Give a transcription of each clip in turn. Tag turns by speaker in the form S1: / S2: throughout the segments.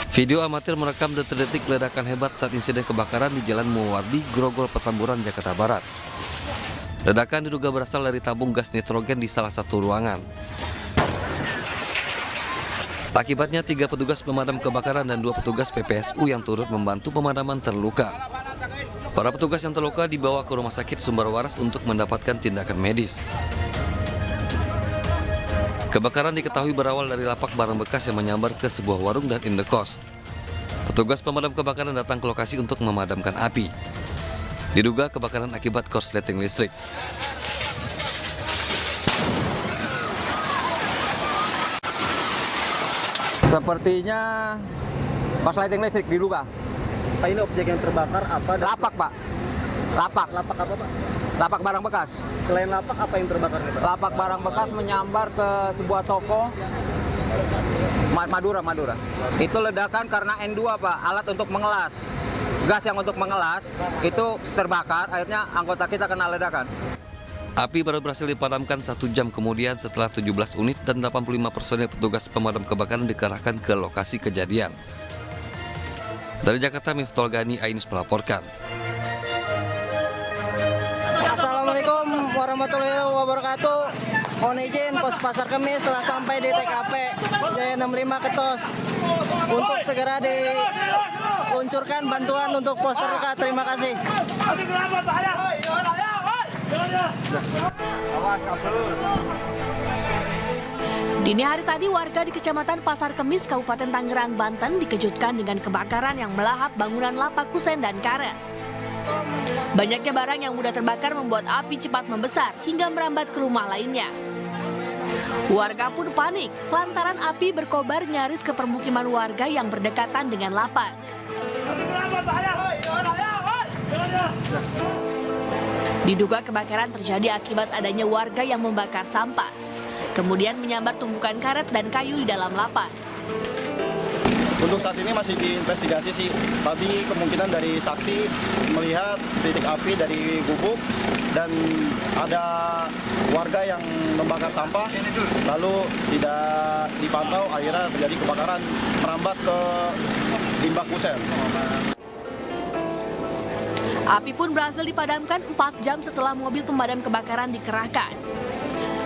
S1: Video amatir merekam detik-detik ledakan hebat saat insiden kebakaran di Jalan Muwardi, Grogol, Petamburan, Jakarta Barat. Ledakan diduga berasal dari tabung gas nitrogen di salah satu ruangan. Akibatnya 3 petugas pemadam kebakaran dan 2 petugas PPSU yang turut membantu pemadaman terluka. Para petugas yang terluka dibawa ke Rumah Sakit Sumber Waras untuk mendapatkan tindakan medis. Kebakaran diketahui berawal dari lapak barang bekas yang menyambar ke sebuah warung dan indekos. Petugas pemadam kebakaran datang ke lokasi untuk memadamkan api. Diduga kebakaran akibat korsleting listrik.
S2: Sepertinya korsleting listrik diduga.
S3: Pak, ini objek yang terbakar apa?
S2: Lapak, Pak. Lapak.
S3: Lapak apa, Pak?
S2: Lapak barang bekas.
S3: Selain lapak, apa yang terbakar nih, Pak?
S2: Lapak barang bekas menyambar ke sebuah toko Madura. Itu ledakan karena N2, Pak, alat untuk mengelas. Gas yang untuk mengelas itu terbakar, akhirnya anggota kita kena ledakan.
S1: Api baru berhasil dipadamkan 1 jam kemudian setelah 17 unit dan 85 personil petugas pemadam kebakaran dikerahkan ke lokasi kejadian. Dari Jakarta, Miftol Gani, Ainus melaporkan.
S3: Assalamualaikum warahmatullahi wabarakatuh. Mohon izin, Pos Pasar Kemis telah sampai di TKP Jaya 65 Ketos untuk segera diluncurkan bantuan untuk pos terluka. Terima kasih.
S4: Dini hari tadi, warga di Kecamatan Pasar Kemis, Kabupaten Tangerang, Banten dikejutkan dengan kebakaran yang melahap bangunan lapak kusen dan karet. Banyaknya barang yang mudah terbakar membuat api cepat membesar hingga merambat ke rumah lainnya. Warga pun panik lantaran api berkobar nyaris ke permukiman warga yang berdekatan dengan lapak. Diduga kebakaran terjadi akibat adanya warga yang membakar sampah, kemudian menyambar tumpukan karet dan kayu di dalam lapak.
S3: Untuk saat ini masih diinvestigasi sih, tapi kemungkinan dari saksi melihat titik api dari gubuk dan ada warga yang membakar sampah, lalu tidak dipantau, akhirnya terjadi kebakaran merambat ke limbah kusen.
S4: Api pun berhasil dipadamkan 4 jam setelah mobil pemadam kebakaran dikerahkan.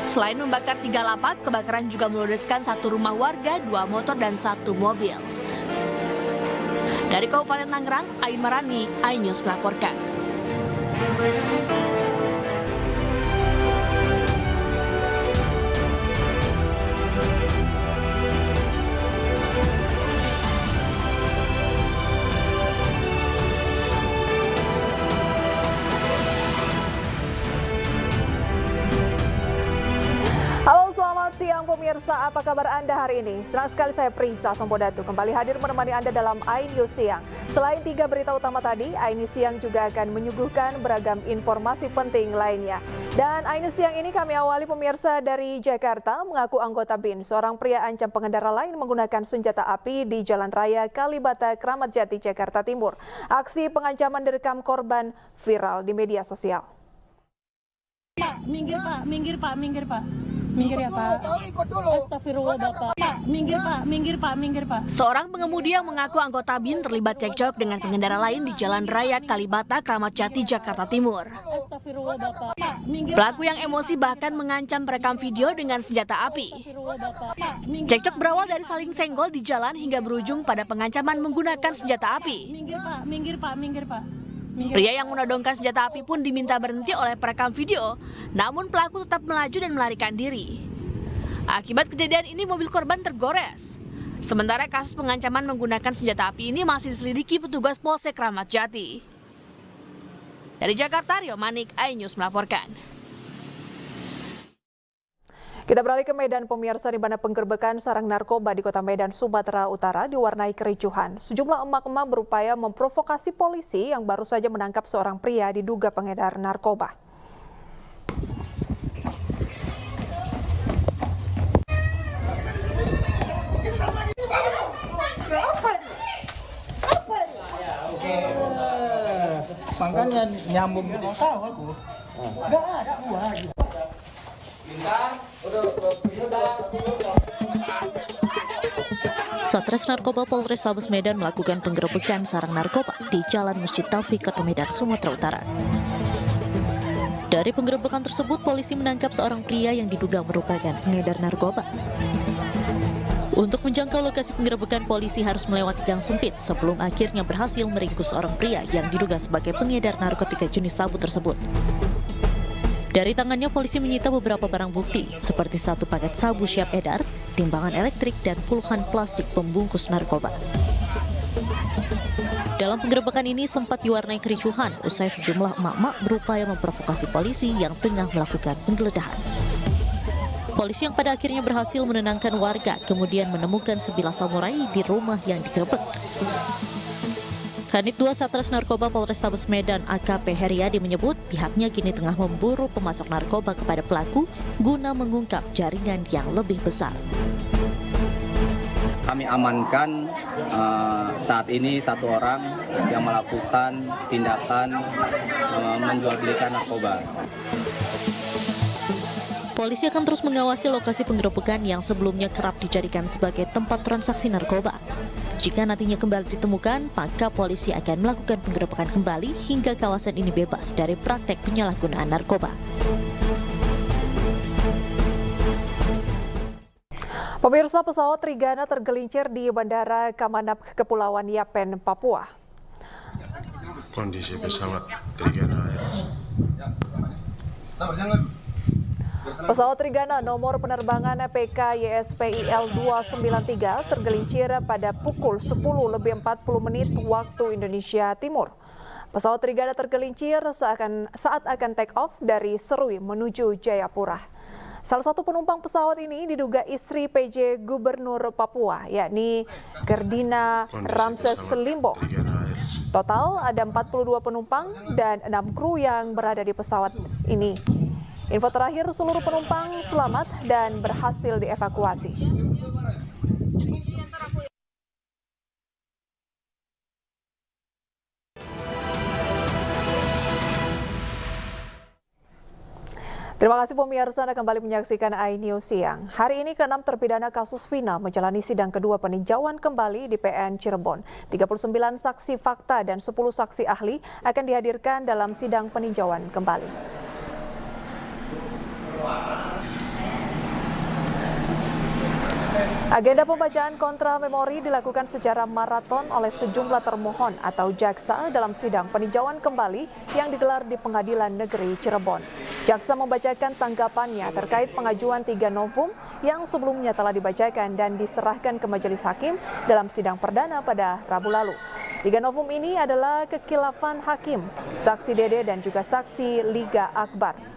S4: Selain membakar 3 lapak, kebakaran juga meludeskan 1 rumah warga, 2 motor, dan 1 mobil. Dari Kabupaten Tangerang, Ain Marani, iNews melaporkan.
S5: Halo, selamat siang pemirsa, apa kabar Anda hari ini? Senang sekali saya Prisa Sompodatu kembali hadir menemani Anda dalam iNews Siang. Selain 3 berita utama tadi, iNews Siang juga akan menyuguhkan beragam informasi penting lainnya. Dan iNews Siang ini kami awali pemirsa dari Jakarta, mengaku anggota BIN, seorang pria ancam pengendara lain menggunakan senjata api di Jalan Raya Kalibata, Kramat Jati, Jakarta Timur. Aksi pengancaman direkam korban viral di media sosial.
S6: Pak, minggir Pak, minggir Pak, minggir Pak. Minggir ya Pak. Astagfirullah Bapak. Pak, minggir Pak, minggir Pak, minggir Pak.
S4: Seorang pengemudi yang mengaku anggota BIN terlibat cekcok dengan pengendara lain di Jalan Raya Kalibata, Kramat Jati, Jakarta Timur.
S6: Astagfirullah Bapak. Pak, minggir.
S4: Pelaku yang emosi bahkan mengancam perekam video dengan senjata api.
S6: Astagfirullah Bapak. Pak, minggir.
S4: Cekcok berawal dari saling senggol di jalan hingga berujung pada pengancaman menggunakan senjata api.
S6: Minggir Pak, minggir Pak, minggir Pak. Minggir.
S4: Pria yang menodongkan senjata api pun diminta berhenti oleh perekam video, namun pelaku tetap melaju dan melarikan diri. Akibat kejadian ini mobil korban tergores. Sementara kasus pengancaman menggunakan senjata api ini masih diselidiki petugas Polsek Kramat Jati. Dari Jakarta, Rio Manik, iNews melaporkan.
S5: Kita beralih ke Medan pemirsa, di mana penggerbekan sarang narkoba di Kota Medan, Sumatera Utara diwarnai kericuhan. Sejumlah emak-emak berupaya memprovokasi polisi yang baru saja menangkap seorang pria diduga pengedar narkoba.
S3: Makanya nyambung. Tahu aku. Enggak ada gua.
S7: Satres Narkoba Polrestabes Medan melakukan penggerebekan sarang narkoba di Jalan Masjid Taufik, Kota Medan, Sumatera Utara. Dari penggerebekan tersebut, polisi menangkap seorang pria yang diduga merupakan pengedar narkoba. Untuk menjangkau lokasi penggerebekan, polisi harus melewati gang sempit sebelum akhirnya berhasil meringkus seorang pria yang diduga sebagai pengedar narkotika jenis sabu tersebut. Dari tangannya, polisi menyita beberapa barang bukti, seperti 1 paket sabu siap edar, timbangan elektrik, dan puluhan plastik pembungkus narkoba. Dalam penggerebekan ini sempat diwarnai kericuhan usai sejumlah emak-emak berupaya memprovokasi polisi yang tengah melakukan penggeledahan. Polisi yang pada akhirnya berhasil menenangkan warga, kemudian menemukan sebilah samurai di rumah yang digerebek. Kanit 2 Satres Narkoba Polrestabes Medan AKP Heriadi menyebut pihaknya kini tengah memburu pemasok narkoba kepada pelaku guna mengungkap jaringan yang lebih besar.
S2: Kami amankan saat ini 1 orang yang melakukan tindakan menjualbelikan narkoba.
S7: Polisi akan terus mengawasi lokasi penggerebekan yang sebelumnya kerap dijadikan sebagai tempat transaksi narkoba. Jika nantinya kembali ditemukan, maka polisi akan melakukan penggerebekan kembali hingga kawasan ini bebas dari praktek penyalahgunaan narkoba.
S5: Pemirsa, pesawat Trigana tergelincir di Bandara Kamanap, Kepulauan Yapen, Papua.
S8: Kondisi pesawat Trigana.
S5: Pesawat Trigana nomor penerbangan PKYSPIL 293 tergelincir pada pukul 10:40 waktu Indonesia Timur. Pesawat Trigana tergelincir saat akan take off dari Serui menuju Jayapura. Salah satu penumpang pesawat ini diduga istri PJ Gubernur Papua, yakni Gerdina Ramses Limbo. Total ada 42 penumpang dan 6 kru yang berada di pesawat ini. Info terakhir, seluruh penumpang selamat dan berhasil dievakuasi. Terima kasih pemirsa, Anda kembali menyaksikan iNews Siang. Hari ini ke-6 terpidana kasus Vina menjalani sidang kedua peninjauan kembali di PN Cirebon. 39 saksi fakta dan 10 saksi ahli akan dihadirkan dalam sidang peninjauan kembali. Agenda pembacaan kontra memori dilakukan secara maraton oleh sejumlah termohon atau jaksa dalam sidang peninjauan kembali yang digelar di Pengadilan Negeri Cirebon. Jaksa membacakan tanggapannya terkait pengajuan 3 novum yang sebelumnya telah dibacakan dan diserahkan ke majelis hakim dalam sidang perdana pada Rabu lalu. 3 novum ini adalah kekhilafan hakim, saksi Dede dan juga saksi Liga Akbar.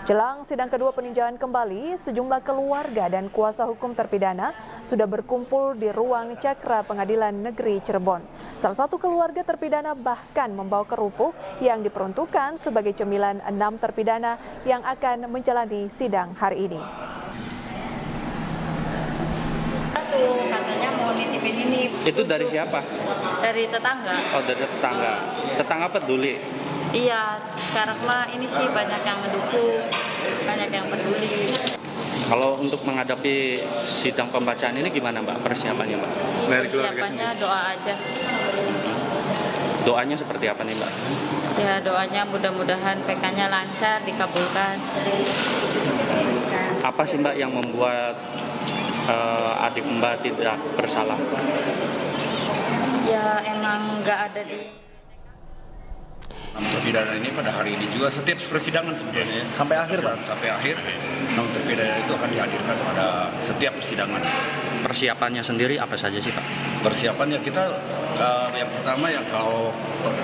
S5: Jelang sidang kedua peninjauan kembali, sejumlah keluarga dan kuasa hukum terpidana sudah berkumpul di ruang Cakra Pengadilan Negeri Cirebon. Salah satu keluarga terpidana bahkan membawa kerupuk yang diperuntukkan sebagai cemilan 6 terpidana yang akan menjalani sidang hari ini.
S6: Katanya mau nitipin ini.
S9: Itu dari siapa?
S6: Dari tetangga.
S9: Oh, dari tetangga. Tetangga peduli?
S6: Iya, sekarang mah ini sih banyak yang mendukung, banyak yang peduli.
S9: Kalau untuk menghadapi sidang pembacaan ini gimana Mbak persiapannya Mbak?
S6: Persiapannya doa aja.
S9: Doanya seperti apa nih Mbak?
S6: Ya doanya mudah-mudahan PK-nya lancar, dikabulkan.
S9: Apa sih Mbak yang membuat adik Mbak tidak bersalah?
S6: Ya emang nggak ada di...
S10: Terpidana ini pada hari ini juga setiap persidangan sebetulnya
S3: Sampai akhir, Pak?
S10: Sampai akhir. Terpidana itu akan dihadirkan pada setiap persidangan.
S9: Persiapannya sendiri apa saja sih Pak?
S10: Persiapannya kita yang pertama yang kalau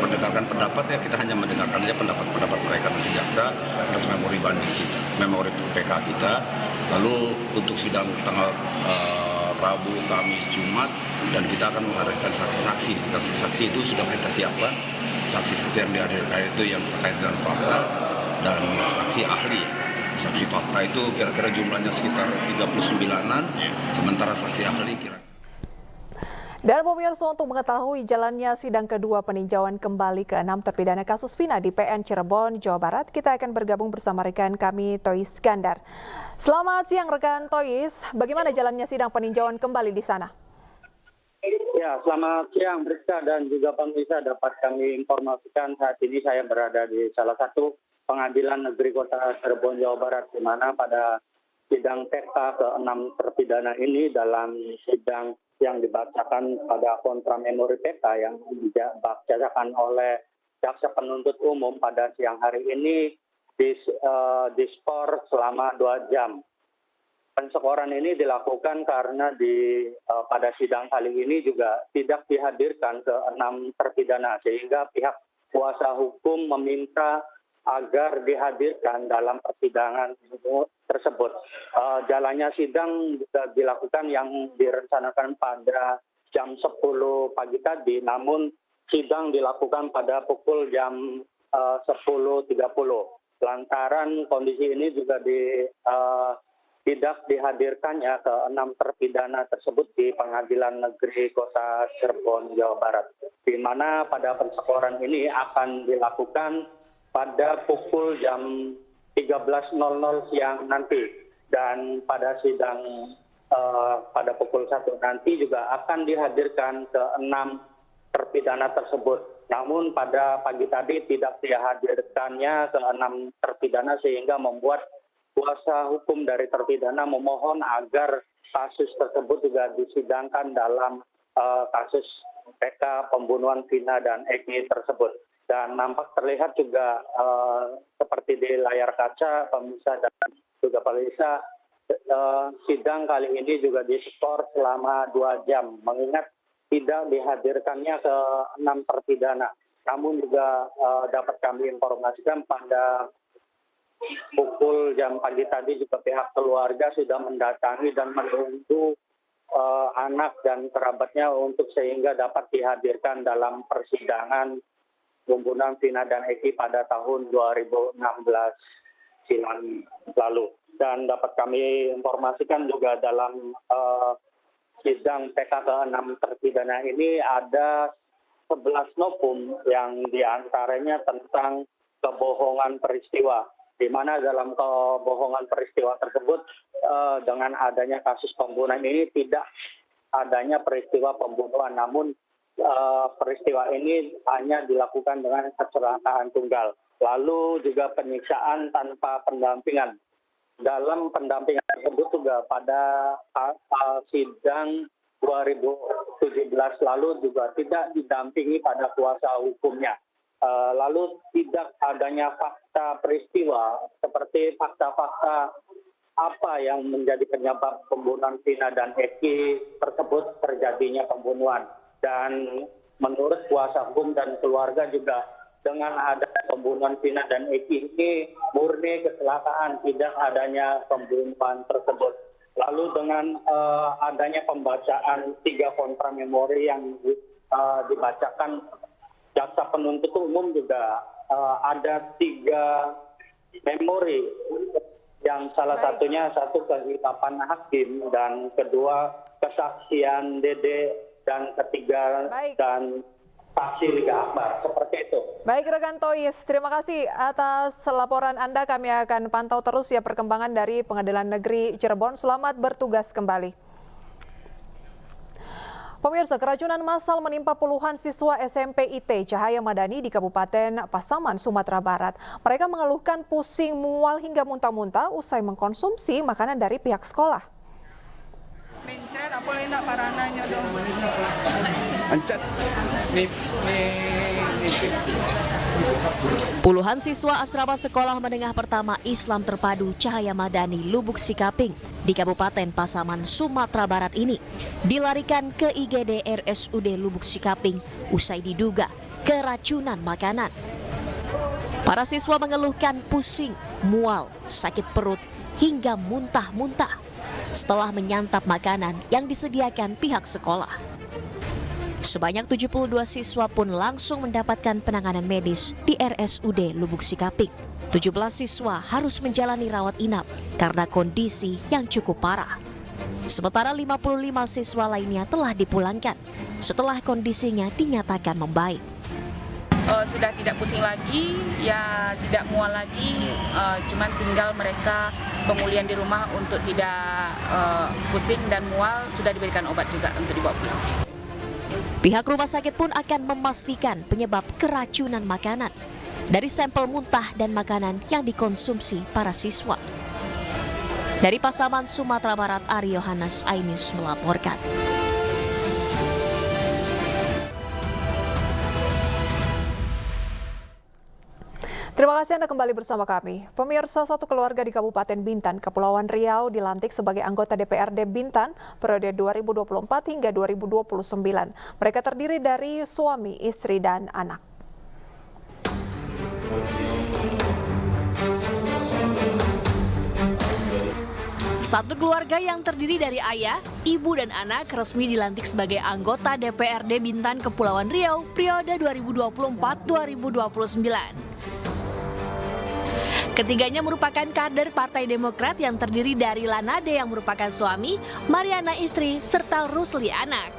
S10: mendengarkan pendapat ya kita hanya mendengarkan aja pendapat mereka nanti jaksa atas memori banding kita, memori PK kita. Lalu untuk sidang tanggal Rabu, Kamis, Jumat dan kita akan menghadirkan saksi-saksi. Saksi itu sudah kita siapkan. Saksi-saksi yang dihadirkan itu yang terkait dengan fakta dan saksi ahli. Saksi fakta itu kira-kira jumlahnya sekitar 39-an, sementara saksi ahli kira-kira.
S5: Dan pemirsa, untuk mengetahui jalannya sidang kedua peninjauan kembali ke-6 terpidana kasus Vina di PN Cirebon, Jawa Barat, kita akan bergabung bersama rekan kami Tois Gandar. Selamat siang rekan Tois, bagaimana jalannya sidang peninjauan kembali di sana?
S11: Ya, selamat siang Rizka dan juga pemirsa. Dapat kami informasikan saat ini saya berada di salah satu pengadilan negeri Kota Cirebon, Jawa Barat, di mana pada sidang TK ke-6 terpidana ini dalam sidang yang dibacakan pada kontra memori PK yang dibacakan oleh jaksa penuntut umum pada siang hari ini diskor selama 2 jam. Penskoran ini dilakukan karena pada sidang kali ini juga tidak dihadirkan ke-6 terpidana, sehingga pihak kuasa hukum meminta agar dihadirkan dalam persidangan tersebut. Jalannya sidang juga dilakukan yang direncanakan pada jam 10 pagi tadi, namun sidang dilakukan pada pukul jam 10.30. Lantaran kondisi ini juga tidak dihadirkannya ke-6 terpidana tersebut di Pengadilan Negeri Kota Cirebon, Jawa Barat, di mana pada penskoran ini akan dilakukan pada pukul jam 13.00 siang nanti, dan pada sidang pada pukul 1 nanti juga akan dihadirkan ke-6 terpidana tersebut. Namun pada pagi tadi tidak dihadirkannya ke-6 terpidana, sehingga membuat kuasa hukum dari terpidana memohon agar kasus tersebut juga disidangkan dalam kasus PK pembunuhan Vina dan Eki tersebut. Dan nampak terlihat juga seperti di layar kaca pemirsa dan juga pemirsa, sidang kali ini juga diskor selama 2 jam, mengingat tidak dihadirkannya ke-6 terpidana. Namun juga dapat kami informasikan pada pukul jam pagi tadi juga pihak keluarga sudah mendatangi dan menunggu anak dan kerabatnya untuk sehingga dapat dihadirkan dalam persidangan pembunuhan Vina dan Eki pada tahun 2016 silam lalu. Dan dapat kami informasikan juga dalam sidang PK ke-6 terpidana ini ada 11 novum yang diantaranya tentang kebohongan peristiwa, di mana dalam kebohongan peristiwa tersebut dengan adanya kasus pembunuhan ini tidak adanya peristiwa pembunuhan, namun peristiwa ini hanya dilakukan dengan kecelakaan tunggal. Lalu juga penyiksaan tanpa pendampingan. Dalam pendampingan tersebut juga pada sidang 2017 lalu juga tidak didampingi pada kuasa hukumnya. Lalu tidak adanya fakta peristiwa seperti fakta-fakta apa yang menjadi penyebab pembunuhan Vina dan Eki tersebut terjadinya pembunuhan. Dan menurut kuasa hukum dan keluarga juga dengan ada pembunuhan Vina dan Eki ini murni kecelakaan, tidak adanya pembunuhan tersebut. Lalu dengan adanya pembacaan 3 kontra memori yang dibacakan jaksa penuntut umum juga ada 3 memori yang salah satunya satu kehidupan hakim dan kedua kesaksian Dede dan ketiga dan saksi Liga Akbar, seperti itu.
S5: Baik rekan Tois, terima kasih atas laporan Anda. Kami akan pantau terus ya perkembangan dari Pengadilan Negeri Cirebon. Selamat bertugas kembali. Pemirsa, keracunan massal menimpa puluhan siswa SMP IT Cahaya Madani di Kabupaten Pasaman, Sumatera Barat. Mereka mengeluhkan pusing, mual hingga muntah-muntah usai mengkonsumsi makanan dari pihak sekolah.
S12: Mencet, apa enggak parananya dong?
S7: Puluhan siswa asrama sekolah menengah pertama Islam Terpadu Cahaya Madani Lubuk Sikaping di Kabupaten Pasaman, Sumatera Barat ini dilarikan ke IGD RSUD Lubuk Sikaping usai diduga keracunan makanan. Para siswa mengeluhkan pusing, mual, sakit perut hingga muntah-muntah setelah menyantap makanan yang disediakan pihak sekolah. Sebanyak 72 siswa pun langsung mendapatkan penanganan medis di RSUD Lubuk Sikaping. 17 siswa harus menjalani rawat inap karena kondisi yang cukup parah. Sementara 55 siswa lainnya telah dipulangkan setelah kondisinya dinyatakan membaik.
S12: Sudah tidak pusing lagi, ya tidak mual lagi, cuman tinggal mereka pemulihan di rumah untuk tidak pusing dan mual, sudah diberikan obat juga untuk dibawa pulang.
S7: Pihak rumah sakit pun akan memastikan penyebab keracunan makanan dari sampel muntah dan makanan yang dikonsumsi para siswa. Dari Pasaman, Sumatera Barat, Ari Yohanes, iNews melaporkan.
S5: Terima kasih Anda kembali bersama kami. Pemirsa, satu keluarga di Kabupaten Bintan, Kepulauan Riau dilantik sebagai anggota DPRD Bintan periode 2024 hingga 2029. Mereka terdiri dari suami, istri, dan anak.
S4: Satu keluarga yang terdiri dari ayah, ibu, dan anak resmi dilantik sebagai anggota DPRD Bintan Kepulauan Riau periode 2024-2029. Ketiganya merupakan kader Partai Demokrat yang terdiri dari Lanade yang merupakan suami, Mariana istri, serta Rusli anak.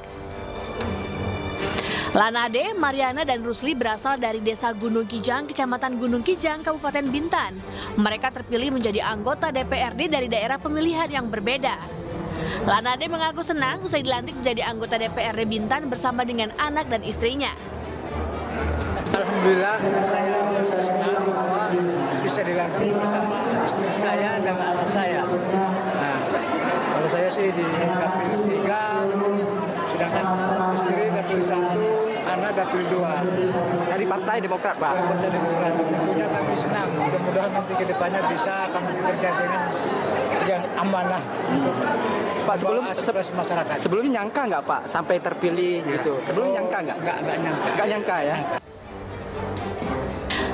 S4: Lanade, Mariana, dan Rusli berasal dari Desa Gunung Kijang, Kecamatan Gunung Kijang, Kabupaten Bintan. Mereka terpilih menjadi anggota DPRD dari daerah pemilihan yang berbeda. Lanade mengaku senang usai dilantik menjadi anggota DPRD Bintan bersama dengan anak dan istrinya.
S13: Alhamdulillah, saya senang bahwa bisa dilantik bersama istri saya dan anak saya. Nah, kalau saya sih di dapil 3, sedangkan istri dapil 1, anak dapil 2.
S2: Dari Partai Demokrat, Pak?
S13: Dari Partai Demokrat. Tentunya kami senang. Mudah-mudahan nanti ke depannya bisa kami bekerja dengan yang amanah untuk
S2: Pak,
S13: aspirasi masyarakat.
S2: Sebelumnya nyangka nggak Pak sampai terpilih gitu? Sebelumnya nyangka nggak?
S13: Nggak nyangka.
S2: Nggak nyangka ya?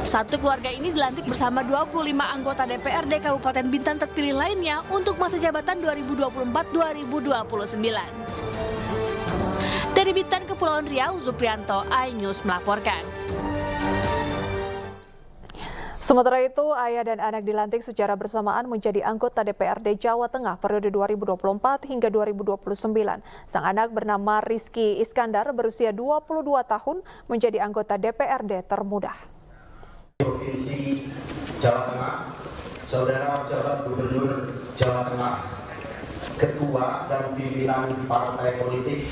S4: Satu keluarga ini dilantik bersama 25 anggota DPRD Kabupaten Bintan terpilih lainnya untuk masa jabatan 2024-2029. Dari Bintan, Kepulauan Riau, Zuprianto, iNews melaporkan.
S5: Sementara itu, ayah dan anak dilantik secara bersamaan menjadi anggota DPRD Jawa Tengah periode 2024 hingga 2029. Sang anak bernama Rizky Iskandar berusia 22 tahun menjadi anggota DPRD termuda.
S14: Provinsi Jawa Tengah, Saudara Pejabat Gubernur Jawa Tengah, Ketua dan Pimpinan Partai Politik.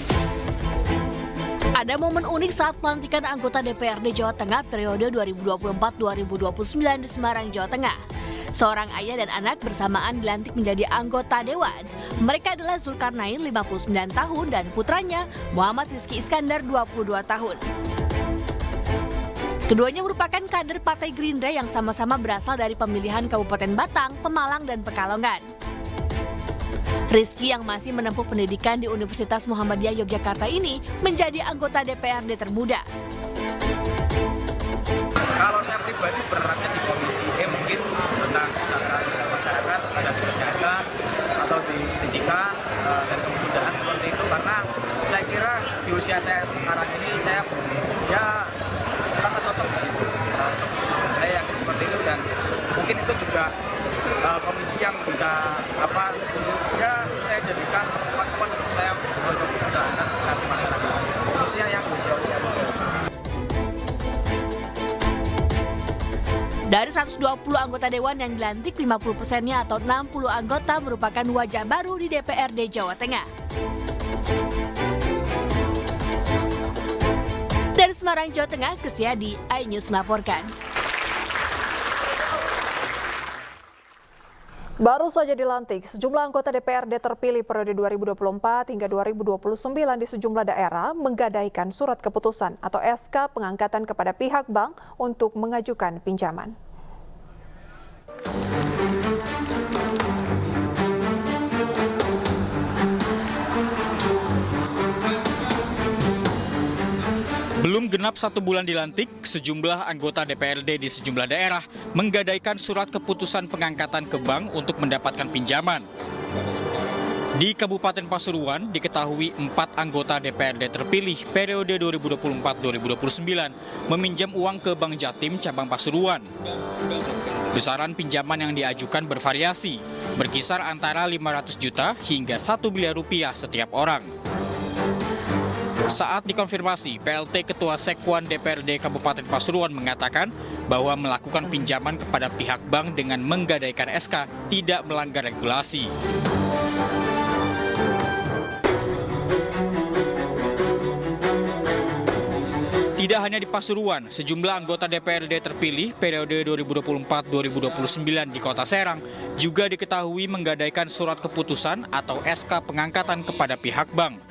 S4: Ada momen unik saat pelantikan anggota DPRD Jawa Tengah periode 2024-2029 di Semarang, Jawa Tengah. Seorang ayah dan anak bersamaan dilantik menjadi anggota dewan. Mereka adalah Zulkarnain 59 tahun dan putranya Muhammad Rizky Iskandar 22 tahun. Keduanya merupakan kader Partai Gerindra yang sama-sama berasal dari pemilihan Kabupaten Batang, Pemalang, dan Pekalongan. Rizky yang masih menempuh pendidikan di Universitas Muhammadiyah Yogyakarta ini menjadi anggota DPRD termuda.
S15: Kalau saya pribadi berperannya di Komisi E mungkin tentang kesejahteraan sosial masyarakat, ada di kesehatan atau di pendidikan dan kebudayaan seperti itu, karena saya kira di usia saya sekarang ini saya ya merasa cocok. Saya yakin seperti itu dan mungkin itu juga komisi yang bisa ya saya jadikan acuan untuk saya untuk menjalankan aspirasi masyarakat, khususnya yang usia-usia muda.
S4: Dari 120 anggota dewan yang dilantik, 50%-nya atau 60 anggota merupakan wajah baru di DPRD Jawa Tengah. Dari Semarang, Jawa Tengah, Kristiadi, iNews melaporkan.
S5: Baru saja dilantik, sejumlah anggota DPRD terpilih periode 2024 hingga 2029 di sejumlah daerah menggadaikan surat keputusan atau SK pengangkatan kepada pihak bank untuk mengajukan pinjaman.
S16: Belum genap 1 bulan dilantik, sejumlah anggota DPRD di sejumlah daerah menggadaikan surat keputusan pengangkatan ke bank untuk mendapatkan pinjaman. Di Kabupaten Pasuruan diketahui 4 anggota DPRD terpilih periode 2024-2029 meminjam uang ke Bank Jatim cabang Pasuruan. Besaran pinjaman yang diajukan bervariasi, berkisar antara 500 juta hingga 1 miliar rupiah setiap orang. Saat dikonfirmasi, PLT Ketua Sekwan DPRD Kabupaten Pasuruan mengatakan bahwa melakukan pinjaman kepada pihak bank dengan menggadaikan SK tidak melanggar regulasi. Tidak hanya di Pasuruan, sejumlah anggota DPRD terpilih periode 2024-2029 di Kota Serang juga diketahui menggadaikan surat keputusan atau SK pengangkatan kepada pihak bank.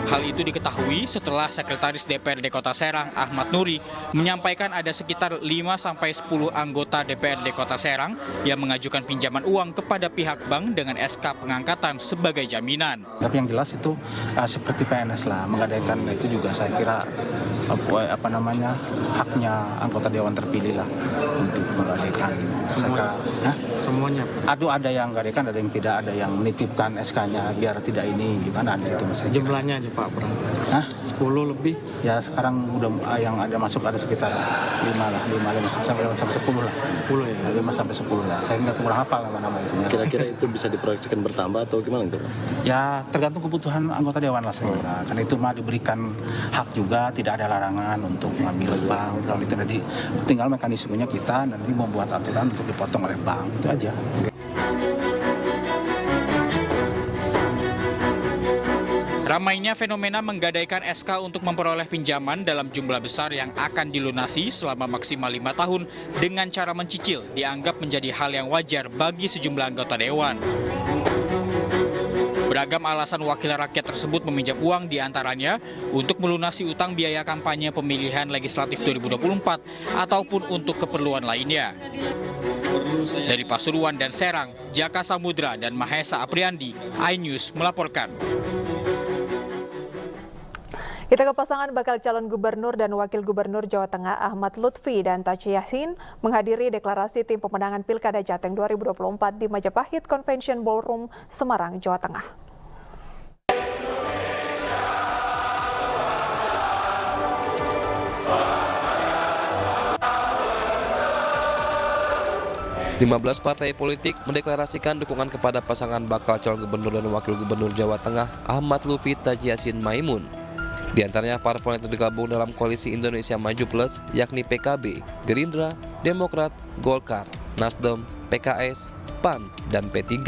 S16: Hal itu diketahui setelah Sekretaris DPRD Kota Serang, Ahmad Nuri, menyampaikan ada sekitar 5-10 anggota DPRD Kota Serang yang mengajukan pinjaman uang kepada pihak bank dengan SK pengangkatan sebagai jaminan.
S13: Tapi yang jelas itu seperti PNS lah, menggadaikan itu juga saya kira haknya anggota dewan terpilih lah untuk menggadaikan SK.
S17: Semuanya?
S13: Ada yang gadaikan, ada yang tidak, ada yang menitipkan SK-nya biar tidak ini gimana, ada itu misalnya.
S17: Jumlahnya aja Pak, berapa? 10 lebih?
S13: Ya sekarang udah yang ada masuk ada sekitar 5 sampai 10 lah.
S17: 10 ya?
S13: 5 sampai 10 lah. Saya nggak kurang hafal nama-nama itu.
S17: Kira-kira itu bisa diproyeksikan bertambah atau gimana itu?
S13: Ya tergantung kebutuhan anggota dewan lah saya kira. Karena itu mah diberikan hak juga, tidak ada larangan untuk mengambil bank. Kalau itu tadi tinggal mekanismenya kita nanti membuat aturan untuk dipotong oleh bank, itu aja.
S16: Ramainya fenomena menggadaikan SK untuk memperoleh pinjaman dalam jumlah besar yang akan dilunasi selama maksimal 5 tahun dengan cara mencicil dianggap menjadi hal yang wajar bagi sejumlah anggota dewan. Beragam alasan wakil rakyat tersebut meminjam uang diantaranya untuk melunasi utang biaya kampanye pemilihan legislatif 2024 ataupun untuk keperluan lainnya. Dari Pasuruan dan Serang, Jaka Samudra dan Mahesa Apriandi, iNews melaporkan.
S5: Kita ke pasangan bakal calon gubernur dan wakil gubernur Jawa Tengah Ahmad Lutfi dan Taci Yassin menghadiri deklarasi tim pemenangan Pilkada Jateng 2024 di Majapahit Convention Ballroom, Semarang, Jawa Tengah.
S1: Belas partai politik mendeklarasikan dukungan kepada pasangan bakal calon gubernur dan wakil gubernur Jawa Tengah Ahmad Lutfi Taci Yassin Maimun. Di antaranya parpol yang tergabung dalam koalisi Indonesia Maju Plus, yakni PKB, Gerindra, Demokrat, Golkar, Nasdem, PKS, PAN, dan P3.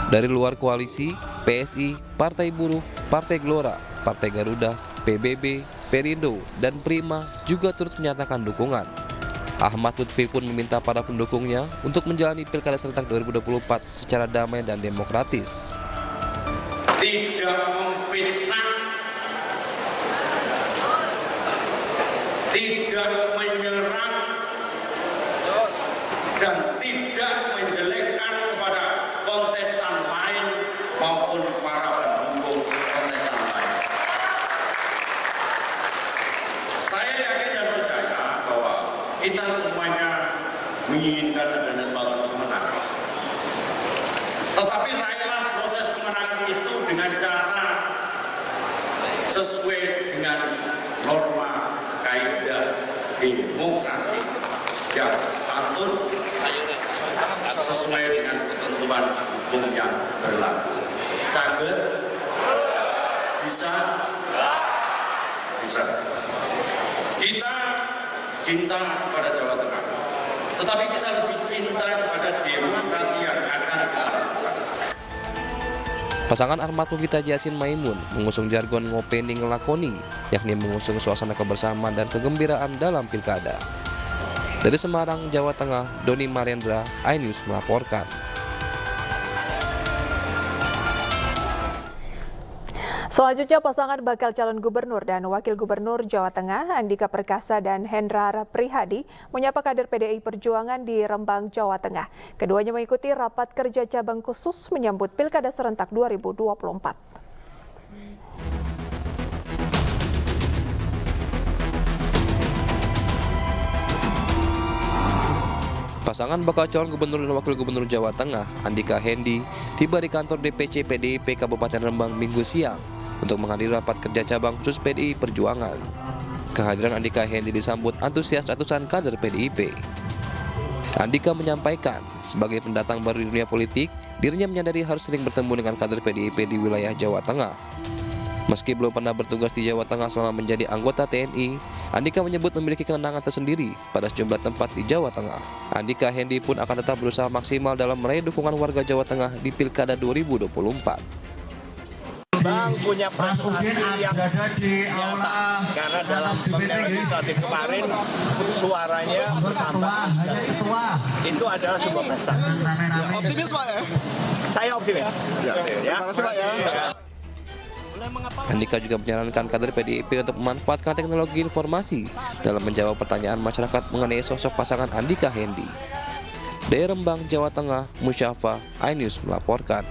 S1: Dari luar koalisi, PSI, Partai Buruh, Partai Gelora, Partai Garuda, PBB, Perindo, dan Prima juga turut menyatakan dukungan. Ahmad Lutfi pun meminta para pendukungnya untuk menjalani Pilkada serentak 2024 secara damai dan demokratis.
S14: Tidak memfitnah, tidak menyerang, dan tidak menjelekkan kepada kontestan lain maupun para pendukung kontestan lain. Saya yakin dan percaya bahwa kita semuanya menginginkan adanya suatu kemenangan. Tetapi raihlah proses kemenangan itu dengan cara sesuai dengan norma kaidah demokrasi yang santun, sesuai dengan ketentuan hukum yang berlaku. Saged? Bisa? Kita cinta kepada Jawa Tengah, tetapi kita lebih cinta kepada demokrasi yang akan kita lakukan.
S1: Pasangan Ahmad Lutfi Taci Yassin Maimun mengusung jargon ngopeni ngelakoni, yakni mengusung suasana kebersamaan dan kegembiraan dalam pilkada. Dari Semarang, Jawa Tengah, Doni Mariandra, iNews melaporkan.
S5: Selanjutnya, pasangan bakal calon gubernur dan wakil gubernur Jawa Tengah, Andika Perkasa dan Hendrar Prihadi, menyapa kader PDI Perjuangan di Rembang, Jawa Tengah. Keduanya mengikuti rapat kerja cabang khusus menyambut Pilkada serentak 2024.
S1: Pasangan bakal calon gubernur dan wakil gubernur Jawa Tengah, Andika Hendi, tiba di kantor DPC PDIP Kabupaten Rembang Minggu siang untuk menghadiri rapat kerja cabang khusus PDI Perjuangan. Kehadiran Andika Hendi disambut antusias ratusan kader PDIP. Andika menyampaikan, sebagai pendatang baru di dunia politik, dirinya menyadari harus sering bertemu dengan kader PDIP di wilayah Jawa Tengah. Meski belum pernah bertugas di Jawa Tengah selama menjadi anggota TNI, Andika menyebut memiliki kewenangan tersendiri pada sejumlah tempat di Jawa Tengah. Andika Hendy pun akan tetap berusaha maksimal dalam meraih dukungan warga Jawa Tengah di Pilkada 2024.
S18: Bang punya prestasi yang nyata karena dalam pemilihan legislatif kemarin suaranya bertambah. Itu adalah sebuah prestasi. Optimis Pak ya? Saya optimis. Terima kasih Pak ya.
S1: Andika juga menyarankan kader PDIP untuk memanfaatkan teknologi informasi dalam menjawab pertanyaan masyarakat mengenai sosok pasangan Andika Hendy. Dari Rembang, Jawa Tengah, Musyafa, iNews melaporkan.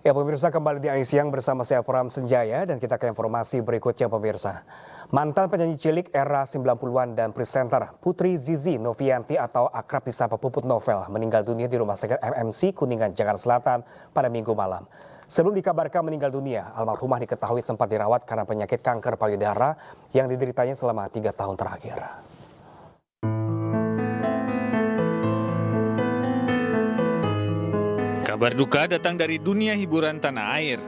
S19: Ya pemirsa, kembali di Siang bersama saya Pram Senjaya dan kita ke informasi berikutnya pemirsa. Mantan penyanyi cilik era 90-an dan presenter Putri Zizi Novianti atau akrab disapa Puput Novel meninggal dunia di Rumah Sakit MMC Kuningan, Jakarta Selatan pada Minggu malam. Sebelum dikabarkan meninggal dunia, almarhumah diketahui sempat dirawat karena penyakit kanker payudara yang dideritanya selama 3 tahun terakhir.
S16: Kabar duka datang dari dunia hiburan tanah air.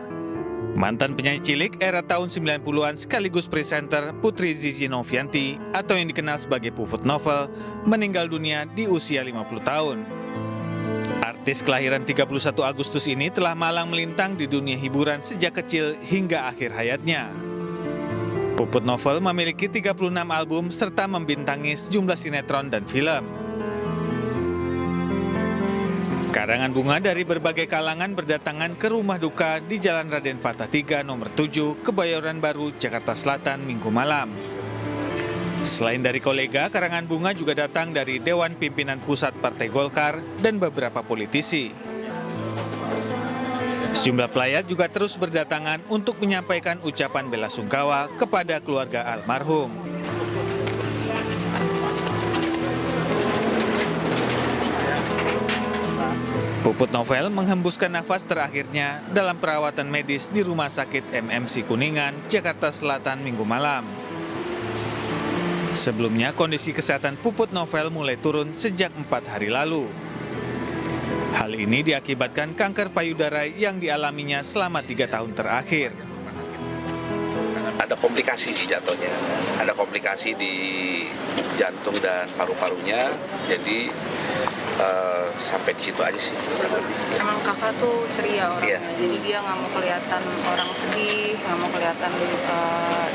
S16: Mantan penyanyi cilik era tahun 90-an sekaligus presenter Putri Zizi Novianti atau yang dikenal sebagai Puput Novel meninggal dunia di usia 50 tahun. Artis kelahiran 31 Agustus ini telah malang melintang di dunia hiburan sejak kecil hingga akhir hayatnya. Puput Novel memiliki 36 album serta membintangi sejumlah sinetron dan film. Karangan bunga dari berbagai kalangan berdatangan ke rumah duka di Jalan Raden Fatah 3 nomor 7, Kebayoran Baru, Jakarta Selatan, Minggu malam. Selain dari kolega, karangan bunga juga datang dari Dewan Pimpinan Pusat Partai Golkar dan beberapa politisi. Sejumlah pelayat juga terus berdatangan untuk menyampaikan ucapan bela sungkawa kepada keluarga almarhum. Puput Novel menghembuskan nafas terakhirnya dalam perawatan medis di Rumah Sakit MMC Kuningan, Jakarta Selatan Minggu malam. Sebelumnya, kondisi kesehatan Puput Novel mulai turun sejak 4 hari lalu. Hal ini diakibatkan kanker payudara yang dialaminya selama 3 tahun terakhir.
S20: Ada komplikasi sih jatuhnya, ada komplikasi di jantung dan paru-parunya, jadi sampai di situ aja sih.
S12: Emang kakak tuh ceria orangnya, jadi dia nggak mau kelihatan orang sedih, nggak mau kelihatan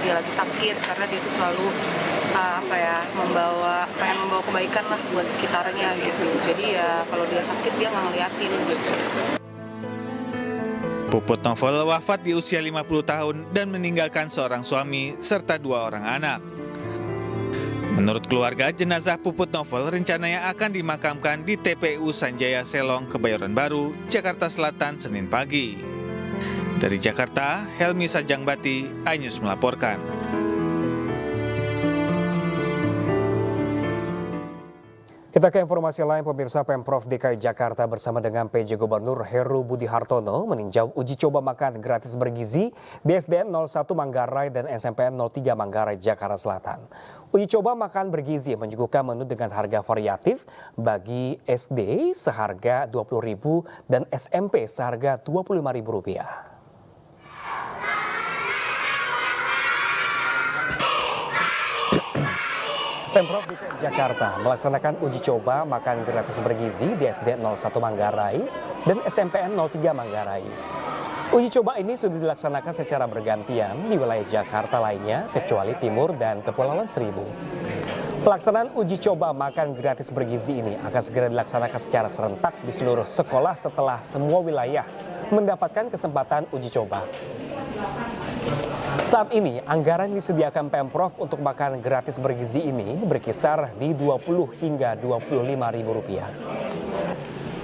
S12: dia lagi sakit, karena dia tuh selalu pengen membawa kebaikan lah buat sekitarnya gitu. Jadi ya kalau dia sakit dia nggak ngeliatin gitu.
S16: Puput Novel wafat di usia 50 tahun dan meninggalkan seorang suami serta 2 orang anak. Menurut keluarga, jenazah Puput Novel rencananya akan dimakamkan di TPU Sanjaya Selong, Kebayoran Baru, Jakarta Selatan, Senin pagi. Dari Jakarta, Helmi Sajangbati, iNews melaporkan.
S19: Kita ke informasi lain pemirsa. Pemprov DKI Jakarta bersama dengan PJ Gubernur Heru Budi Hartono meninjau uji coba makan gratis bergizi di SDN 01 Manggarai dan SMPN 03 Manggarai, Jakarta Selatan. Uji coba makan bergizi menyuguhkan menu dengan harga variatif bagi SD seharga Rp20.000 dan SMP seharga Rp25.000. Pemprov DKI Jakarta melaksanakan uji coba makan gratis bergizi di SD 01 Manggarai dan SMPN 03 Manggarai. Uji coba ini sudah dilaksanakan secara bergantian di wilayah Jakarta lainnya kecuali Timur dan Kepulauan Seribu. Pelaksanaan uji coba makan gratis bergizi ini akan segera dilaksanakan secara serentak di seluruh sekolah setelah semua wilayah mendapatkan kesempatan uji coba. Saat ini, anggaran yang disediakan Pemprov untuk makan gratis bergizi ini berkisar di Rp20 hingga Rp25.000.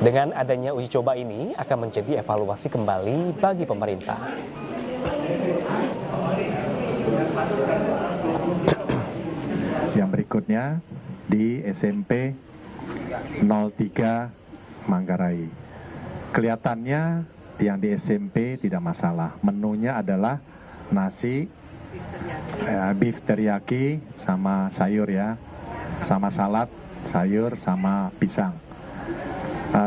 S19: Dengan adanya uji coba ini akan menjadi evaluasi kembali bagi pemerintah.
S21: Yang berikutnya di SMP 03 Manggarai. Kelihatannya yang di SMP tidak masalah. Menunya adalah nasi, beef teriyaki sama sayur ya, sama salad, sayur sama pisang.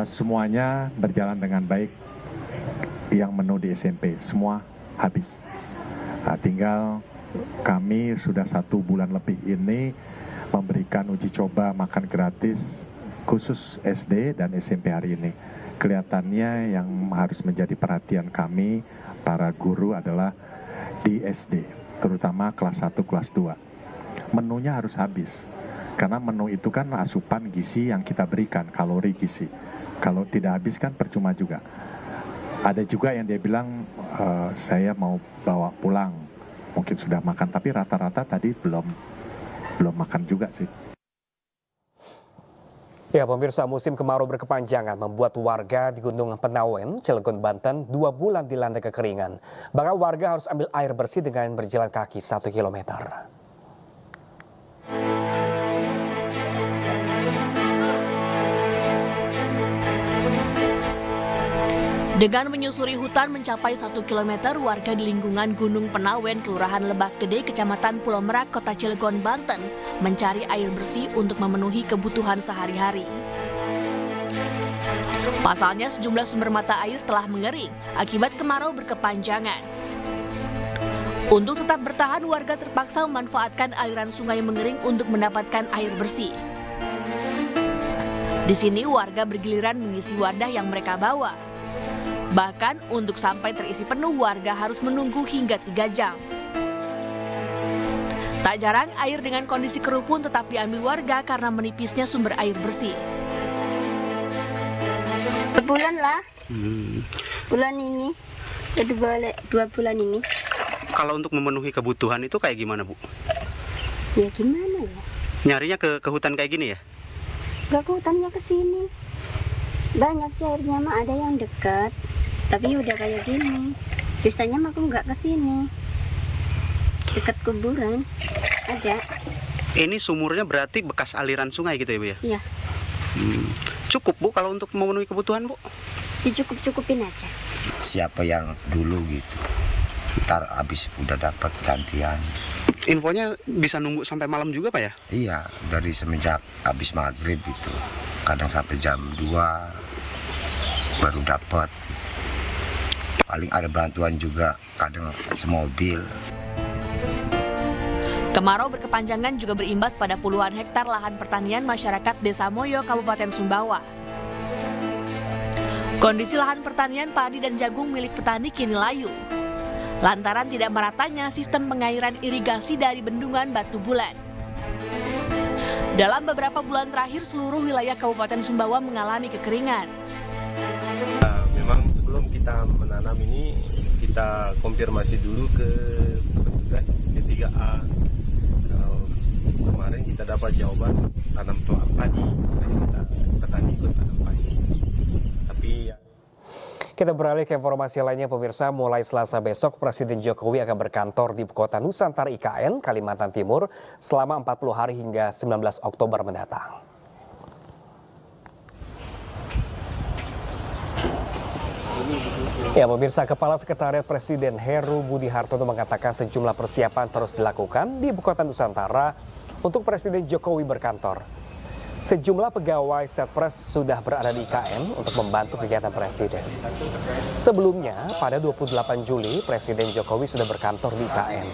S21: Semuanya berjalan dengan baik. Yang menu di SMP semua habis. Tinggal kami sudah 1 bulan lebih ini memberikan uji coba makan gratis khusus SD dan SMP hari ini. Kelihatannya yang harus menjadi perhatian kami para guru adalah di SD, terutama kelas 1, kelas 2. Menunya harus habis, karena menu itu kan asupan gizi yang kita berikan, kalori gizi. Kalau tidak habis kan percuma juga. Ada juga yang dia bilang, saya mau bawa pulang, mungkin sudah makan, tapi rata-rata tadi belum makan juga sih.
S19: Ya, pemirsa, musim kemarau berkepanjangan membuat warga di Gunung Penawen, Cilegon, Banten 2 bulan dilanda kekeringan. Bahkan warga harus ambil air bersih dengan berjalan kaki 1 kilometer.
S4: Dengan menyusuri hutan mencapai 1 km, warga di lingkungan Gunung Penawen, Kelurahan Lebak Gede, Kecamatan Pulau Merak, Kota Cilegon, Banten, mencari air bersih untuk memenuhi kebutuhan sehari-hari. Pasalnya, sejumlah sumber mata air telah mengering akibat kemarau berkepanjangan. Untuk tetap bertahan, warga terpaksa memanfaatkan aliran sungai mengering untuk mendapatkan air bersih. Di sini, warga bergiliran mengisi wadah yang mereka bawa. Bahkan untuk sampai terisi penuh, warga harus menunggu hingga 3 jam. Tak jarang air dengan kondisi keruh pun tetap diambil warga karena menipisnya sumber air bersih.
S8: Bulan lah, bulan ini, jadi boleh 2 bulan ini.
S22: Kalau untuk memenuhi kebutuhan itu kayak gimana, Bu?
S8: Ya gimana ya?
S22: Nyarinya ke hutan kayak gini ya?
S8: Gak ke hutannya ke sini. Banyak sih airnya mah, ada yang dekat. Tapi udah kayak gini. Biasanya mah aku nggak ke sini. Dekat kuburan ada.
S22: Ini sumurnya berarti bekas aliran sungai gitu ya, Bu ya?
S8: Iya.
S22: Cukup, Bu, kalau untuk memenuhi kebutuhan, Bu?
S8: Dicukup-cukupin aja.
S23: Siapa yang dulu gitu, ntar habis udah dapat gantian.
S22: Infonya bisa nunggu sampai malam juga, Pak ya?
S23: Iya, dari semenjak habis maghrib itu. Kadang sampai jam 2 baru dapat. Paling ada bantuan juga, kadang semobil.
S4: Kemarau berkepanjangan juga berimbas pada puluhan hektar lahan pertanian masyarakat Desa Moyo, Kabupaten Sumbawa. Kondisi lahan pertanian padi dan jagung milik petani kini layu, lantaran tidak meratanya sistem pengairan irigasi dari bendungan Batu Bulan. Dalam beberapa bulan terakhir, seluruh wilayah Kabupaten Sumbawa mengalami kekeringan.
S24: Memang sebelum kita menanam ini, kita konfirmasi dulu ke petugas P3A. Kemarin kita dapat jawaban tanam padi, kita petani ikut tanam padi. Tapi ya.
S19: Kita beralih ke informasi lainnya, pemirsa. Mulai Selasa besok, Presiden Jokowi akan berkantor di Ibu Kota Nusantara IKN, Kalimantan Timur, selama 40 hari hingga 19 Oktober mendatang. Ya, pemirsa, Kepala Sekretariat Presiden Heru Budi Hartono mengatakan sejumlah persiapan terus dilakukan di Ibu Kota Nusantara untuk Presiden Jokowi berkantor. Sejumlah pegawai Setpres sudah berada di IKN untuk membantu kegiatan Presiden. Sebelumnya, pada 28 Juli, Presiden Jokowi sudah berkantor di IKN.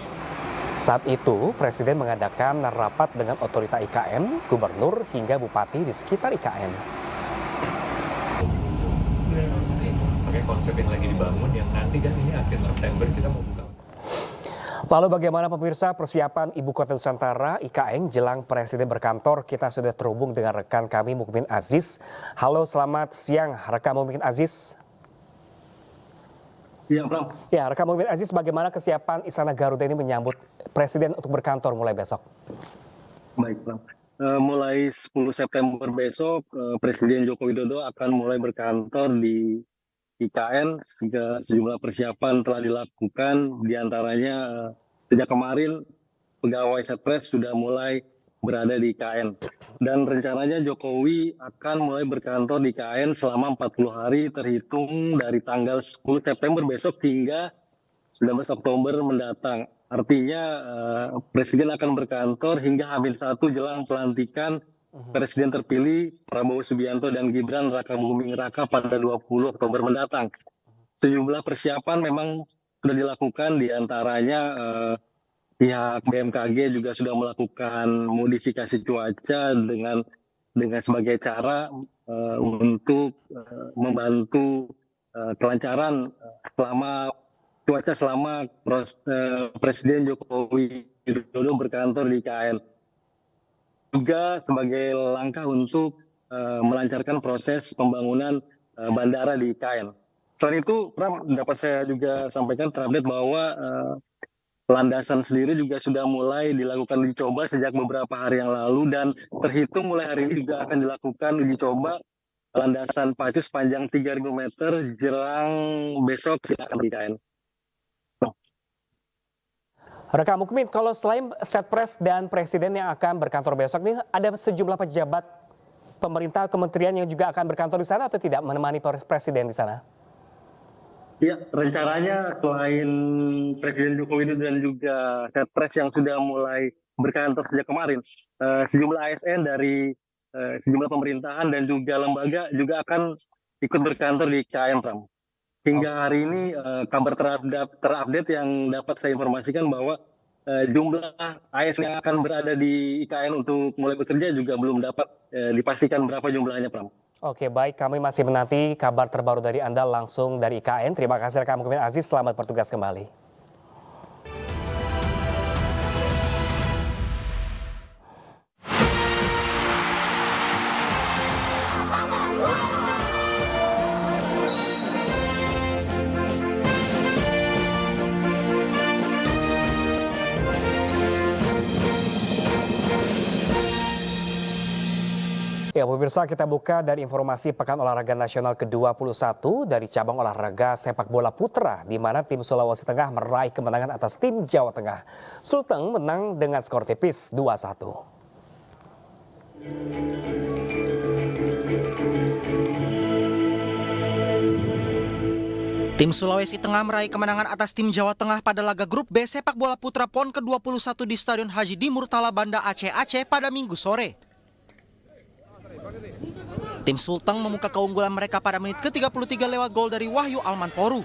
S19: Saat itu, Presiden mengadakan rapat dengan otorita IKN, gubernur hingga bupati di sekitar IKN.
S25: Konsep yang lagi dibangun yang nanti kan ini akhir September kita mau buka.
S19: Lalu bagaimana, pemirsa, persiapan Ibu Kota Nusantara IKN jelang Presiden berkantor? Kita sudah terhubung dengan rekan kami Mukmin Aziz. Halo, selamat siang rekan Mukmin Aziz.
S26: Iya, Bang.
S19: Ya, rekan Mukmin Aziz, bagaimana kesiapan Istana Garuda ini menyambut Presiden untuk berkantor mulai besok?
S26: Baik, Bang. Mulai 10 September besok, Presiden Joko Widodo akan mulai berkantor di IKN. Sejumlah persiapan telah dilakukan, diantaranya sejak kemarin pegawai Setpres sudah mulai berada di IKN. Dan rencananya Jokowi akan mulai berkantor di IKN selama 40 hari terhitung dari tanggal 10 September besok hingga 19 Oktober mendatang. Artinya Presiden akan berkantor hingga H-1 jelang pelantikan Presiden terpilih Prabowo Subianto dan Gibran Rakabuming Raka pada 20 Oktober mendatang. Sejumlah persiapan memang sudah dilakukan, diantaranya pihak BMKG juga sudah melakukan modifikasi cuaca dengan sebagai cara untuk membantu kelancaran cuaca selama Presiden Joko Widodo berkantor di IKN. Juga sebagai langkah untuk melancarkan proses pembangunan bandara di IKN. Selain itu, Pram, dapat saya juga sampaikan terupdate bahwa landasan sendiri juga sudah mulai dilakukan uji coba sejak beberapa hari yang lalu, dan terhitung mulai hari ini juga akan dilakukan uji coba landasan pacu sepanjang 3.000 meter jelang besok silakan di IKN.
S19: Rekan Mukmin, kalau selain Setpres dan Presiden yang akan berkantor besok nih, ada sejumlah pejabat pemerintah, kementerian yang juga akan berkantor di sana atau tidak menemani Presiden di sana?
S26: Ya, rencananya selain Presiden Joko Widodo dan juga Setpres yang sudah mulai berkantor sejak kemarin, sejumlah ASN dari sejumlah pemerintahan dan juga lembaga juga akan ikut berkantor di IKN, Pram. Hingga hari ini kabar terupdate yang dapat saya informasikan bahwa jumlah ASN yang akan berada di IKN untuk mulai bekerja juga belum dapat dipastikan berapa jumlahnya, Pram.
S19: Oke, baik, kami masih menanti kabar terbaru dari Anda langsung dari IKN. Terima kasih rekan Mukmin Aziz, selamat bertugas kembali. Ya, pemirsa, kita buka dari informasi Pekan Olahraga Nasional ke-21 dari cabang olahraga sepak bola putra, di mana tim Sulawesi Tengah meraih kemenangan atas tim Jawa Tengah. Sulteng menang dengan skor tipis 2-1.
S3: Tim Sulawesi Tengah meraih kemenangan atas tim Jawa Tengah pada laga grup B sepak bola putra PON ke-21 di Stadion Haji di Murtala Banda Aceh pada Minggu sore. Tim Sulteng membuka keunggulan mereka pada menit ke-33 lewat gol dari Wahyu Almanporu.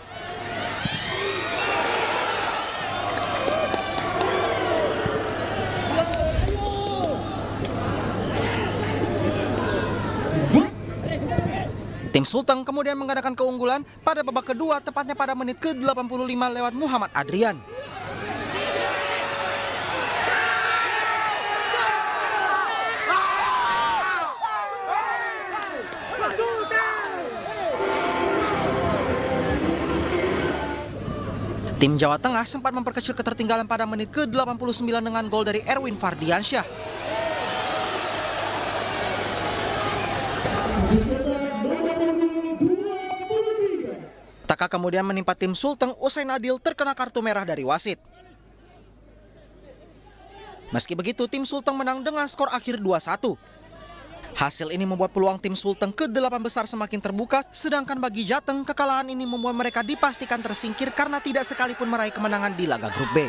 S3: Tim Sulteng kemudian menggandakan keunggulan pada babak kedua, tepatnya pada menit ke-85 lewat Muhammad Adrian. Tim Jawa Tengah sempat memperkecil ketertinggalan pada menit ke-89 dengan gol dari Erwin Fardiansyah. Taka kemudian menimpa tim Sulteng usai Nadil terkena kartu merah dari wasit. Meski begitu, tim Sulteng menang dengan skor akhir 2-1. Hasil ini membuat peluang tim Sulteng ke-8 besar semakin terbuka, sedangkan bagi Jateng, kekalahan ini membuat mereka dipastikan tersingkir karena tidak sekalipun meraih kemenangan di laga grup B.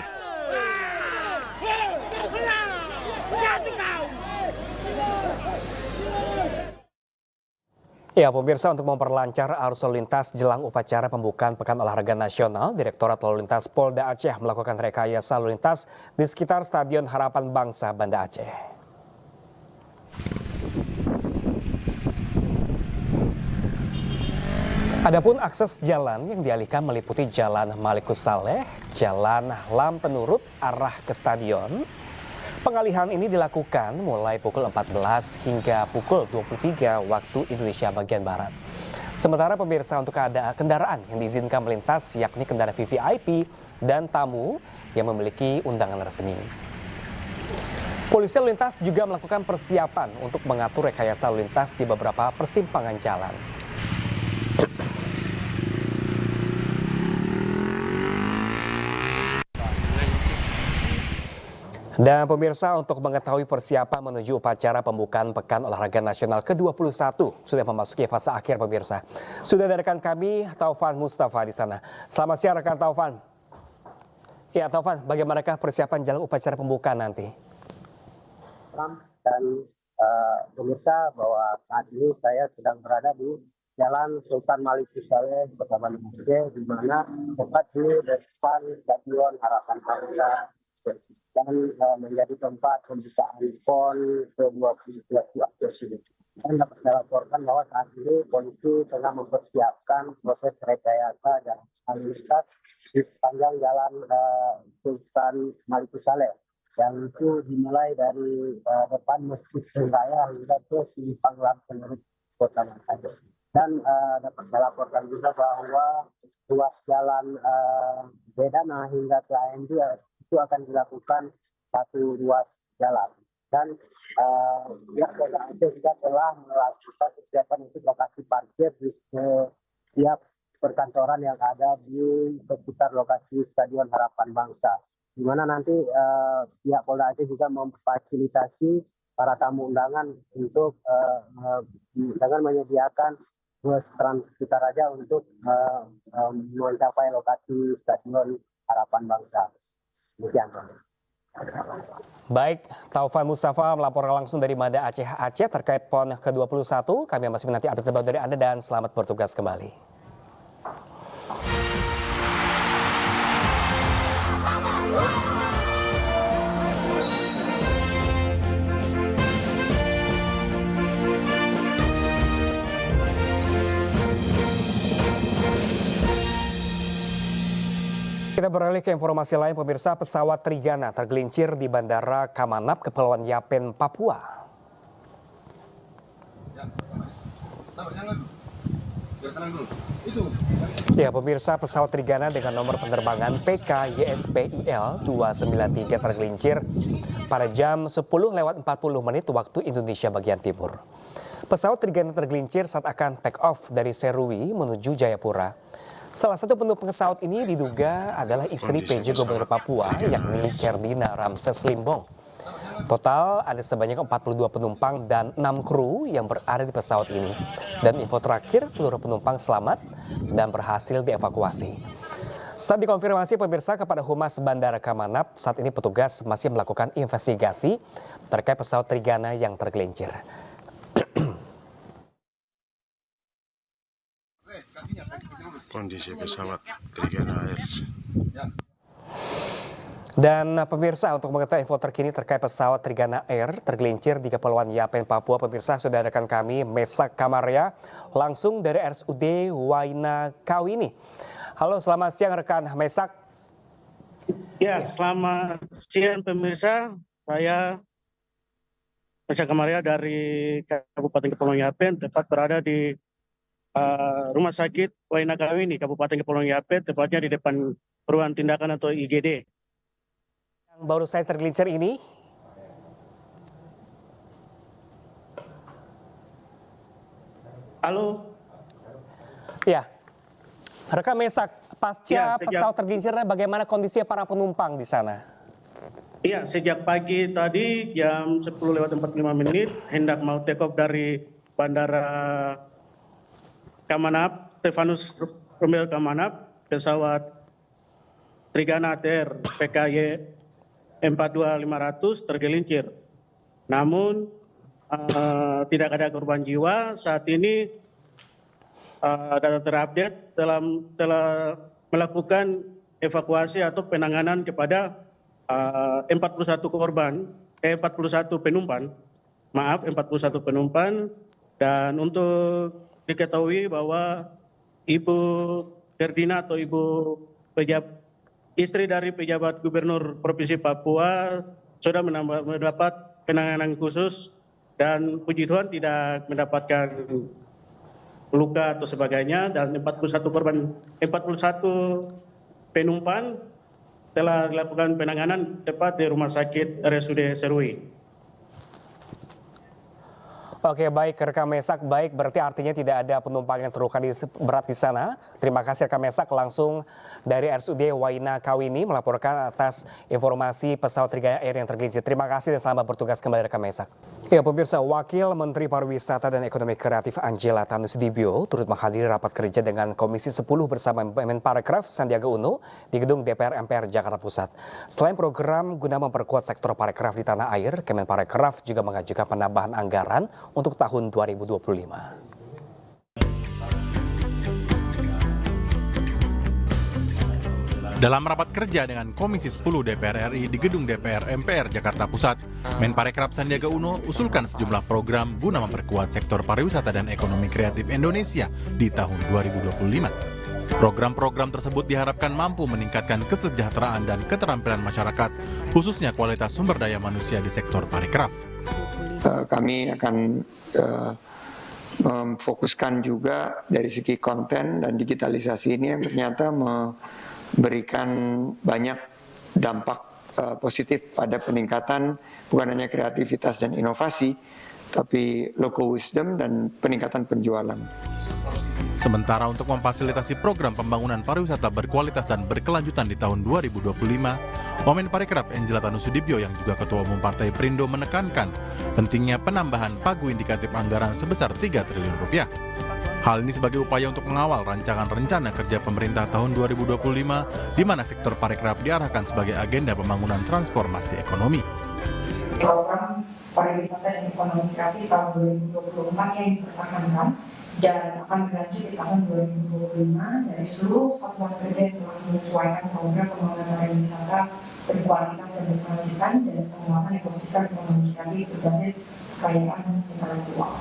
S19: Ya, pemirsa, untuk memperlancar arus lalu lintas jelang upacara pembukaan Pekan Olahraga Nasional, Direktorat Lalu Lintas Polda Aceh melakukan rekayasa lalu lintas di sekitar Stadion Harapan Bangsa Banda Aceh. Adapun akses jalan yang dialihkan meliputi Jalan Malikus Saleh, Jalan Lampenurut arah ke stadion. Pengalihan ini dilakukan mulai pukul 14 hingga pukul 23 waktu Indonesia bagian Barat. Sementara pemirsa, untuk kendaraan yang diizinkan melintas yakni kendaraan VVIP dan tamu yang memiliki undangan resmi. Polisi lalu lintas juga melakukan persiapan untuk mengatur rekayasa lalu lintas di beberapa persimpangan jalan. Dan pemirsa, untuk mengetahui persiapan menuju upacara pembukaan Pekan Olahraga Nasional ke-21 sudah memasuki fase akhir, pemirsa. Sudah ada rekan kami Taufan Mustafa di sana. Selamat siang rekan Taufan. Ya, Taufan, bagaimanakah persiapan jalan upacara pembukaan nanti?
S2: Dan pemirsa bahwa saat ini saya sedang berada di Jalan Sultan Malik Saleh bersama Masjid, di mana tepat di depan Stadion Harapan Bangsa dan menjadi tempat pembukaan PON ke-20 Agustus ini. Dan dapat saya laporkan bahwa saat ini polisi tengah mempersiapkan proses rekayasa dan lalu lintas di sepanjang Jalan Sultan Malik Saleh, yang itu dimulai dari depan Masjid Raya hingga ke simpang Lampu Kota Makassar. Dan dapat saya laporkan juga bahwa ruas jalan Bedana hingga ke AMD itu akan dilakukan satu ruas jalan. Dan pihak Polda Aceh juga telah melakukan persiapan untuk lokasi parkir di setiap perkantoran yang ada di sekitar lokasi Stadion Harapan Bangsa, di mana nanti pihak Polda Aceh juga memfasilitasi para tamu undangan untuk dengan menyediakan bus Trans-Sukaraja untuk mencapai lokasi Stadion Harapan Bangsa. Demikian.
S19: Baik, Taufan Mustafa melaporkan langsung dari Mada Aceh terkait PON ke-21. Kami masih menanti update terbaru dari Anda dan selamat bertugas kembali. Kita beralih ke informasi lain, pemirsa. Pesawat Trigana tergelincir di Bandara Kamanap, Kepulauan Yapen, Papua. Ya, pemirsa, pesawat Trigana dengan nomor penerbangan PKYSPIL 293 tergelincir pada jam 10:40 waktu Indonesia bagian timur. Pesawat Trigana tergelincir saat akan take off dari Serui menuju Jayapura. Salah satu penumpang pesawat ini diduga adalah istri PJ Gubernur Papua, yakni Kerdina Ramses Limbong. Total ada sebanyak 42 penumpang dan 6 kru yang berada di pesawat ini. Dan info terakhir, seluruh penumpang selamat dan berhasil dievakuasi. Saat dikonfirmasi pemirsa kepada Humas Bandara Kamanap, saat ini petugas masih melakukan investigasi terkait pesawat Trigana yang tergelincir.
S24: Kondisi pesawat Trigana Air.
S19: Dan pemirsa, untuk mengetahui info terkini terkait pesawat Trigana Air tergelincir di Kepulauan Yapen, Papua, pemirsa sudah rekan kami Mesak Kamaria langsung dari RSUD Waina Kawini. Halo, selamat siang rekan Mesak.
S6: Ya, selamat siang pemirsa. Saya Mesak Kamaria dari Kabupaten Kepulauan Yapen, tepat berada di Rumah Sakit Waina Kawini, Kabupaten Kepulauan Yapen, tepatnya di depan Ruang Tindakan atau IGD.
S19: Yang baru saya tergelincir ini?
S6: Halo?
S19: Ya, rekan Mesak, pasca pesawat tergelincirnya bagaimana kondisi para penumpang di sana?
S6: Iya, sejak pagi tadi jam 10:45 hendak mau take off dari Bandara Kamanap, Stefanus Romel Kamanap, pesawat Trigana Air PKY 42500 tergelincir. Namun tidak ada korban jiwa. Saat ini data terupdate telah melakukan evakuasi atau penanganan kepada 41 penumpang. Dan untuk diketahui bahwa Ibu Kerdina atau istri dari pejabat Gubernur Provinsi Papua sudah mendapat penanganan khusus dan puji Tuhan tidak mendapatkan luka atau sebagainya, dan 41 penumpang telah dilakukan penanganan tepat di Rumah Sakit RSUD Serui.
S19: Oke, baik rekan Mesak, baik berarti artinya tidak ada penumpang yang terluka berat di sana. Terima kasih rekan Mesak langsung dari RSUD Waina Kawini melaporkan atas informasi pesawat Trigaya Air yang tergelincir. Terima kasih dan selamat bertugas kembali rekan Mesak. Ya pemirsa, Wakil Menteri Pariwisata dan Ekonomi Kreatif Angela Tanusudibio turut menghadiri rapat kerja dengan Komisi 10 bersama Menparekraf Sandiaga Uno di gedung DPR MPR Jakarta Pusat. Selain program guna memperkuat sektor parekraf di tanah air, Kemenparekraf juga mengajukan penambahan anggaran untuk tahun 2025.
S7: Dalam rapat kerja dengan Komisi 10 DPR RI di gedung DPR MPR Jakarta Pusat, Menparekraf Sandiaga Uno usulkan sejumlah program guna memperkuat sektor pariwisata dan ekonomi kreatif Indonesia di tahun 2025. Program-program tersebut diharapkan mampu meningkatkan kesejahteraan dan keterampilan masyarakat, khususnya kualitas sumber daya manusia di sektor parekraf.
S9: Kami akan memfokuskan juga dari segi konten dan digitalisasi ini yang ternyata memberikan banyak dampak positif pada peningkatan bukan hanya kreativitas dan inovasi, tapi local wisdom dan peningkatan penjualan.
S7: Sementara untuk memfasilitasi program pembangunan pariwisata berkualitas dan berkelanjutan di tahun 2025, Menparekraf Angela Tanusudibio yang juga Ketua Umum Partai Perindo menekankan pentingnya penambahan pagu indikatif anggaran sebesar 3 triliun rupiah. Hal ini sebagai upaya untuk mengawal rancangan rencana kerja pemerintah tahun 2025 di mana sektor parekraf diarahkan sebagai agenda pembangunan transformasi ekonomi.
S10: Program pariwisata dan ekonomi kreatif tahun 2024 yang dipertahankan dan akan berlanjut di tahun 2025 dari seluruh satuan kerja yang telah menyesuaikan program pembangunan pariwisata berkualitas dan berkelanjutan dan penguatan ekosistem ekonomi kreatif berbasis kekayaan intelektual.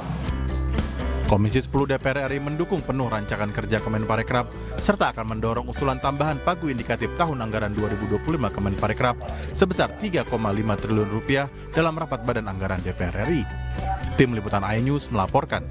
S7: Komisi 10 DPR RI mendukung penuh rancangan kerja Kemenparekraf serta akan mendorong usulan tambahan pagu indikatif tahun anggaran 2025 Kemenparekraf sebesar 3,5 triliun rupiah dalam rapat Badan Anggaran DPR RI. Tim Liputan iNews melaporkan.